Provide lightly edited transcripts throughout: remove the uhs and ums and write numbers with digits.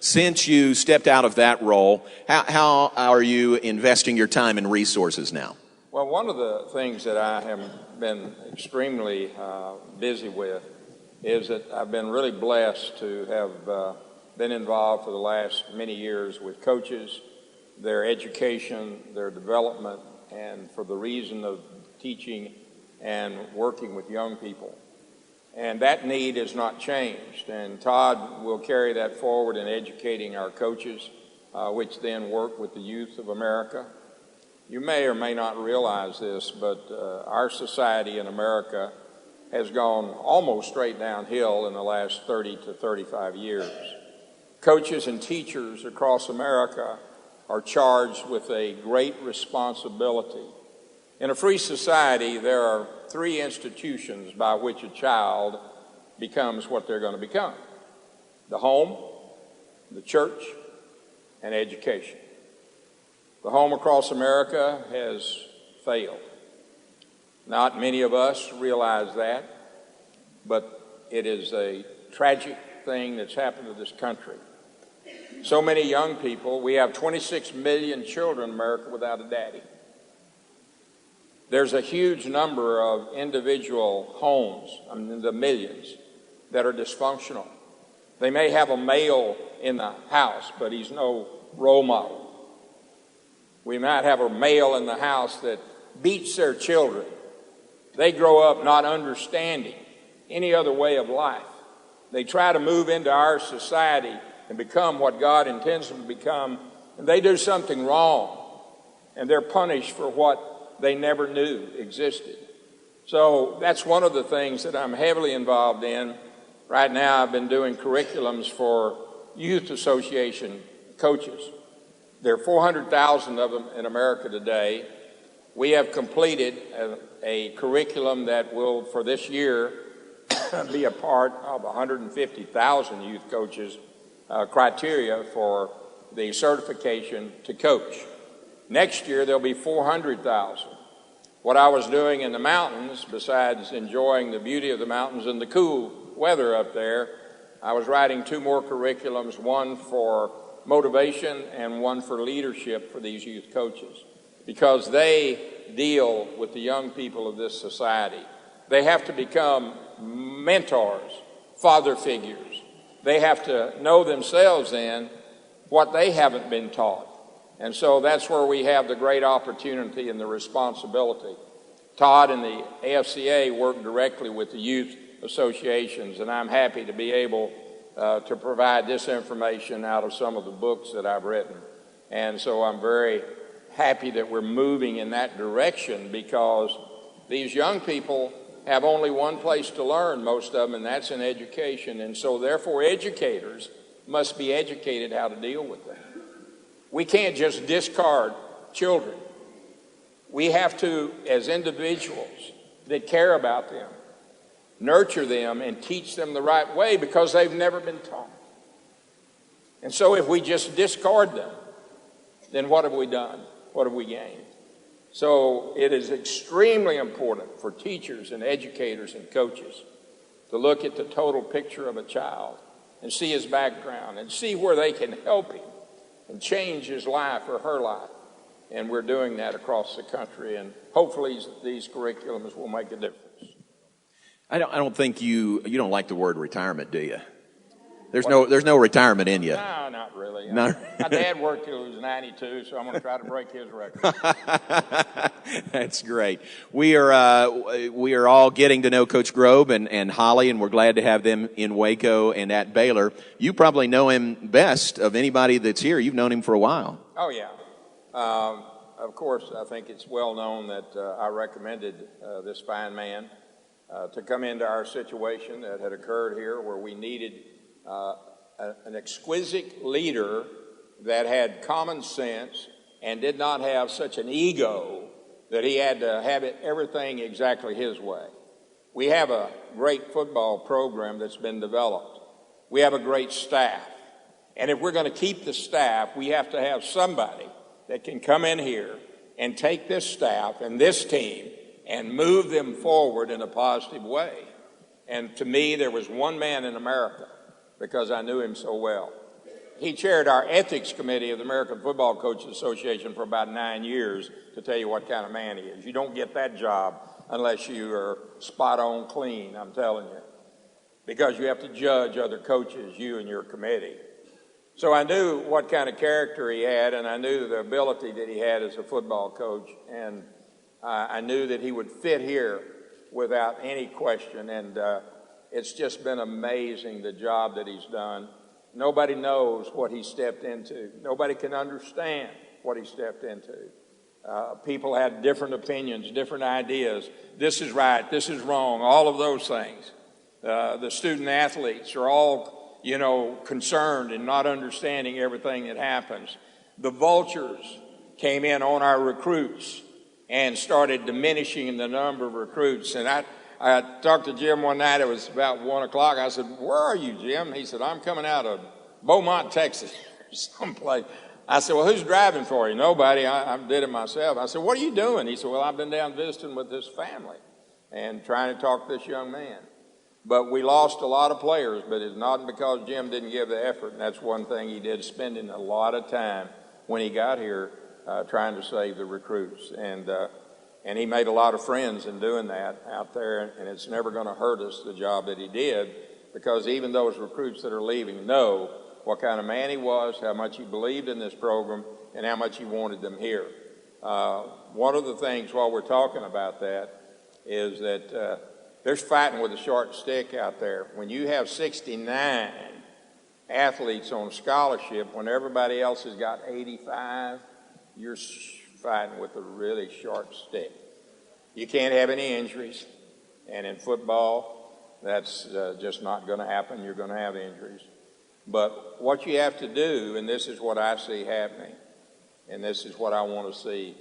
Since you stepped out of that role, how are you investing your time and resources now? Well, one of the things that I have been extremely busy with is that I've been really blessed to have been involved for the last many years with coaches, their education, their development, and for the reason of teaching and working with young people. And that need has not changed. And Todd will carry that forward in educating our coaches, which then work with the youth of America. You may or may not realize this, but our society in America has gone almost straight downhill in the last 30 to 35 years. Coaches and teachers across America are charged with a great responsibility. In a free society, there are three institutions by which a child becomes what they're going to become: the home, the church, and education. The home across America has failed. Not many of us realize that, but it is a tragic thing that's happened to this country. So many young people, we have 26 million children in America without a daddy. There's a huge number of individual homes, in the millions, that are dysfunctional. They may have a male in the house, but he's no role model. We might have a male in the house that beats their children. They grow up not understanding any other way of life. They try to move into our society and become what God intends them to become, and they do something wrong, and they're punished for what they never knew existed. So that's one of the things that I'm heavily involved in. Right now I've been doing curriculums for youth association coaches. There are 400,000 of them in America today. We have completed a curriculum that will, for this year, be a part of 150,000 youth coaches criteria for the certification to coach. Next year, there'll be 400,000. What I was doing in the mountains, besides enjoying the beauty of the mountains and the cool weather up there, I was writing two more curriculums, one for motivation and one for leadership for these youth coaches, because they deal with the young people of this society. They have to become mentors, father figures. They have to know themselves then what they haven't been taught. And so that's where we have the great opportunity and the responsibility. Todd and the AFCA work directly with the youth associations, and I'm happy to be able to provide this information out of some of the books that I've written. And so I'm very happy that we're moving in that direction, because these young people have only one place to learn, most of them, and that's in education. And so therefore educators must be educated how to deal with them. We can't just discard children. We have to, as individuals that care about them, nurture them and teach them the right way, because they've never been taught. And so if we just discard them, then what have we done? What have we gained? So it is extremely important for teachers and educators and coaches to look at the total picture of a child and see his background and see where they can help him and change his life or her life. And we're doing that across the country, and hopefully these curriculums will make a difference. I don't think you don't like the word retirement, do you? There's no retirement in you. No, not really. My dad worked till he was 92, so I'm going to try to break his record. That's great. We are all getting to know Coach Grobe and Holly, and we're glad to have them in Waco and at Baylor. You probably know him best of anybody that's here. You've known him for a while. Oh, yeah. Of course, I think it's well known that I recommended this fine man to come into our situation that had occurred here, where we needed an exquisite leader that had common sense and did not have such an ego that he had to have everything exactly his way. We have a great football program that's been developed. We have a great staff. And if we're going to keep the staff, we have to have somebody that can come in here and take this staff and this team and move them forward in a positive way. And to me, there was one man in America, because I knew him so well, he chaired our ethics committee of the American Football Coaches Association for about 9 years to tell you what kind of man he is. You don't get that job unless you are spot on clean, I'm telling you, because you have to judge other coaches, you and your committee. So I knew what kind of character he had, and I knew the ability that he had as a football coach, and I knew that he would fit here without any question, and it's just been amazing the job that he's done. Nobody knows what he stepped into. Nobody can understand what he stepped into. People had different opinions, different ideas. This is right, this is wrong, all of those things. The student athletes are all, concerned and not understanding everything that happens. The vultures came in on our recruits and started diminishing the number of recruits. And I talked to Jim one night, it was about 1 o'clock. I said, "Where are you, Jim?" He said, "I'm coming out of Beaumont, Texas, or someplace." I said, "Well, who's driving for you?" "Nobody, I did it myself." I said, "What are you doing?" He said, "Well, I've been down visiting with this family and trying to talk to this young man." But we lost a lot of players, but it's not because Jim didn't give the effort, and that's one thing he did, spending a lot of time when he got here trying to save the recruits. And he made a lot of friends in doing that out there, and it's never going to hurt us, the job that he did, because even those recruits that are leaving know what kind of man he was, how much he believed in this program, and how much he wanted them here. One of the things while we're talking about that is that there's fighting with a short stick out there. When you have 69 athletes on scholarship, when everybody else has got 85, you're fighting with a really short stick. You can't have any injuries, and in football, that's just not going to happen. You're going to have injuries. But what you have to do, and this is what I see happening, and this is what I want to see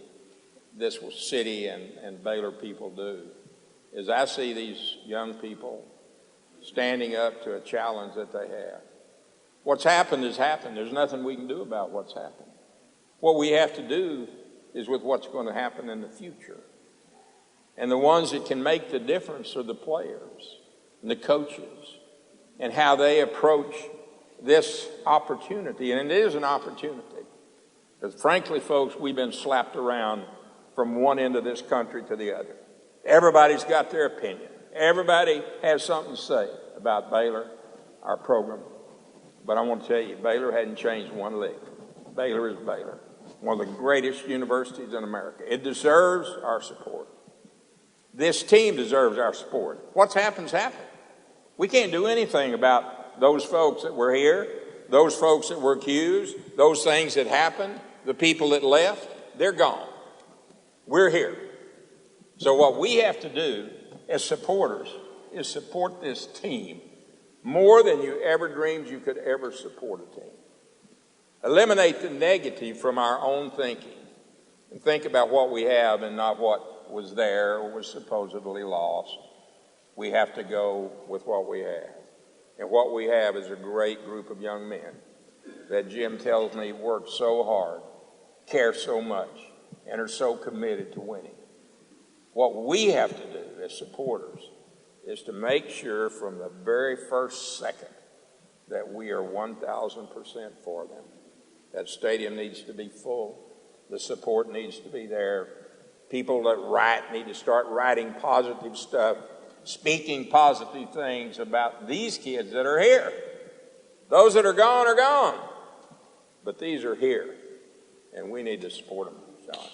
this city and Baylor people do, is I see these young people standing up to a challenge that they have. What's happened has happened. There's nothing we can do about what's happened. What we have to do is with what's going to happen in the future. And the ones that can make the difference are the players and the coaches and how they approach this opportunity. And it is an opportunity. Because frankly, folks, we've been slapped around from one end of this country to the other. Everybody's got their opinion. Everybody has something to say about Baylor, our program. But I want to tell you, Baylor hadn't changed one lick. Baylor is Baylor, one of the greatest universities in America. It deserves our support. This team deserves our support. What's happened's happened. We can't do anything about those folks that were here, those folks that were accused, those things that happened, the people that left. They're gone. We're here. So what we have to do as supporters is support this team more than you ever dreamed you could ever support a team. Eliminate the negative from our own thinking and think about what we have and not what was there or was supposedly lost. We have to go with what we have. And what we have is a great group of young men that Jim tells me work so hard, care so much, and are so committed to winning. What we have to do as supporters is to make sure from the very first second that we are 1,000% for them. That stadium needs to be full. The support needs to be there. People that write need to start writing positive stuff, speaking positive things about these kids that are here. Those that are gone are gone. But these are here, and we need to support them, John.